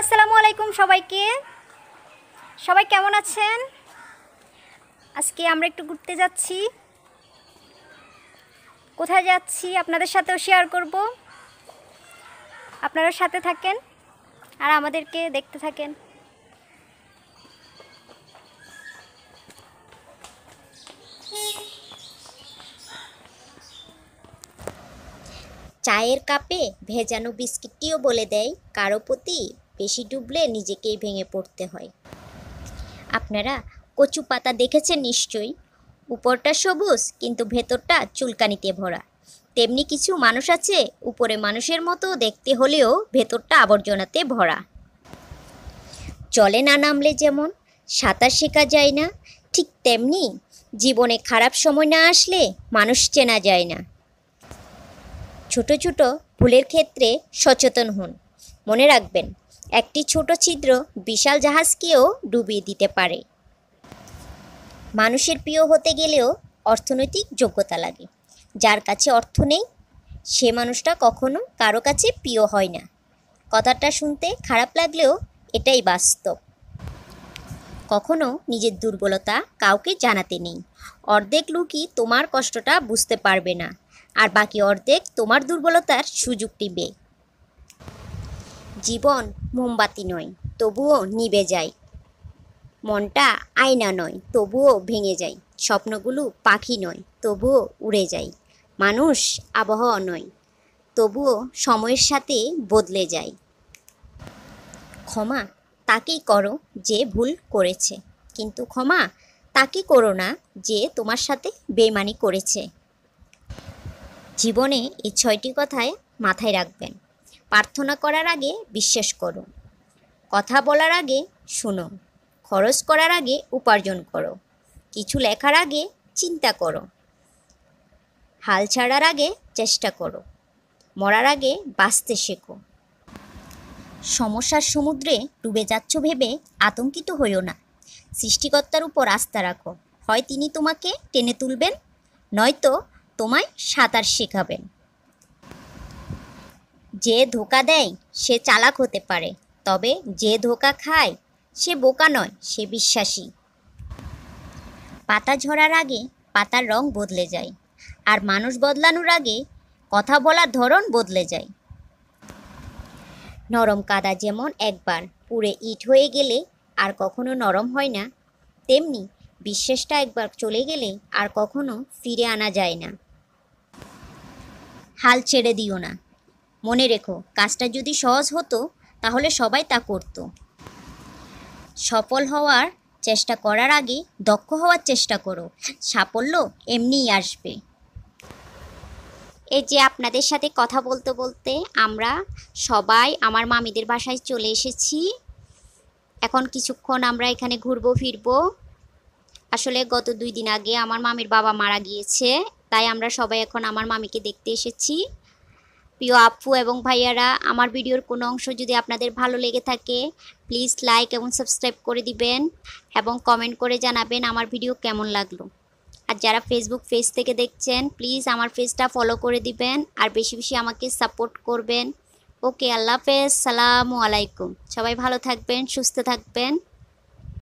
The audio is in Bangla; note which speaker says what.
Speaker 1: আসসালামু আলাইকুম সবাইকে। সবাই কেমন আছেন? আজকে আমরা একটু ঘুরতে যাচ্ছি। কোথায় যাচ্ছি আপনাদের সাথেও শেয়ার করব। আপনারা সাথে থাকেন আর আমাদেরকে দেখতে থাকেন।
Speaker 2: চায়ের কাপে ভেজানো বিস্কিটটিও বলে দেয় কারো প্রতি বেশি ডুবলে নিজেকেই ভেঙে পড়তে হয়। আপনারা কচু পাতা দেখেছেন নিশ্চয়ই। উপরটা সবুজ কিন্তু ভেতরটা চুলকানিতে ভরা। তেমনি কিছু মানুষ আছে, উপরে মানুষের মতো দেখতে হলেও ভেতরটা আবর্জনাতে ভরা। জলে না নামলে যেমন সাঁতার শেখা যায় না, ঠিক তেমনি জীবনে খারাপ সময় না আসলে মানুষ চেনা যায় না। ছোট ছোট ভুলের ক্ষেত্রে সচেতন হন। মনে রাখবেন, একটি ছোট ছিদ্র বিশাল জাহাজকেও ডুবিয়ে দিতে পারে। মানুষের প্রিয় হতে গেলেও অর্থনৈতিক যোগ্যতা লাগে। যার কাছে অর্থ নেই সে মানুষটা কখনো কারো কাছে প্রিয় হয় না। কথাটা শুনতে খারাপ লাগলেও এটাই বাস্তব। কখনো নিজের দুর্বলতা কাউকে জানাতে নেই। অর্ধেক লোকই তোমার কষ্টটা বুঝতে পারবে না, আর বাকি অর্ধেক তোমার দুর্বলতার সুযোগ নিবে। জীবন মোমবাতি নয়, তবুও নিভে যায়। মনটা আয়না নয়, তবুও ভেঙে যায়। স্বপ্নগুলো পাখি নয়, তবুও উড়ে যায়। মানুষ আবহাওয়া নয়, তবুও সময়ের সাথে বদলে যায়। ক্ষমা তাকেই করো যে ভুল করেছে, কিন্তু ক্ষমা তাকে করো না যে তোমার সাথে বেইমানি করেছে। জীবনে এই 6টি কথায় মাথায় রাখবেন। প্রার্থনা করার আগে বিশ্বাস করো, কথা বলার আগে শুনো, খরচ করার আগে উপার্জন করো, কিছু লেখার আগে চিন্তা করো, হাল ছাড়ার আগে চেষ্টা করো, মরার আগে বাঁচতে শেখো। সমস্যার সমুদ্রে ডুবে যাচ্ছ ভেবে আতঙ্কিত হইও না। সৃষ্টিকর্তার উপর আস্থা রাখো। হয় তিনি তোমাকে টেনে তুলবেন, নয়তো তোমায় সাঁতার শেখাবেন। যে ধোঁকা দেয় সে চালাক হতে পারে, তবে যে ধোঁকা খায় সে বোকা নয়, সে বিশ্বাসী। পাতা ঝরার আগে পাতার রং বদলে যায়, আর মানুষ বদলানোর আগে কথা বলার ধরন বদলে যায়। নরম কাদা যেমন একবার পুড়ে ইট হয়ে গেলে আর কখনো নরম হয় না, তেমনি বিশ্বাসটা একবার চলে গেলে আর কখনো ফিরে আনা যায় না। হাল ছেড়ে দিও না। মনে রেখো, কাজটা যদি সহজ হতো তাহলে সবাই তা করত। সফল হওয়ার চেষ্টা করার আগে দক্ষ হওয়ার চেষ্টা করো, সাফল্য এমনিই আসবে। এই যে আপনাদের সাথে কথা বলতে বলতে আমরা সবাই আমার মামিদের বাসায় চলে এসেছি। এখন কিছুক্ষণ আমরা এখানে ঘুরবো ফিরবো। আসলে গত 2 দিন আগে আমার মামির বাবা মারা গিয়েছে, তাই আমরা সবাই এখন আমার মামিকে দেখতে এসেছি। প্রিয় আপু এবং ভাইয়ারা, আমার ভিডিওর কোনো অংশ যদি আপনাদের ভালো লেগে থাকে প্লিজ লাইক এবং সাবস্ক্রাইব করে দিবেন এবং কমেন্ট করে জানাবেন আমার ভিডিও কেমন লাগলো। আর যারা ফেসবুক পেজ থেকে দেখছেন প্লিজ আমার পেজটা ফলো করে দিবেন আর বেশি বেশি আমাকে সাপোর্ট করবেন। ওকে, আল্লাহ হাফেজ, সালামু আলাইকুম। সবাই ভালো থাকবেন, সুস্থ থাকবেন।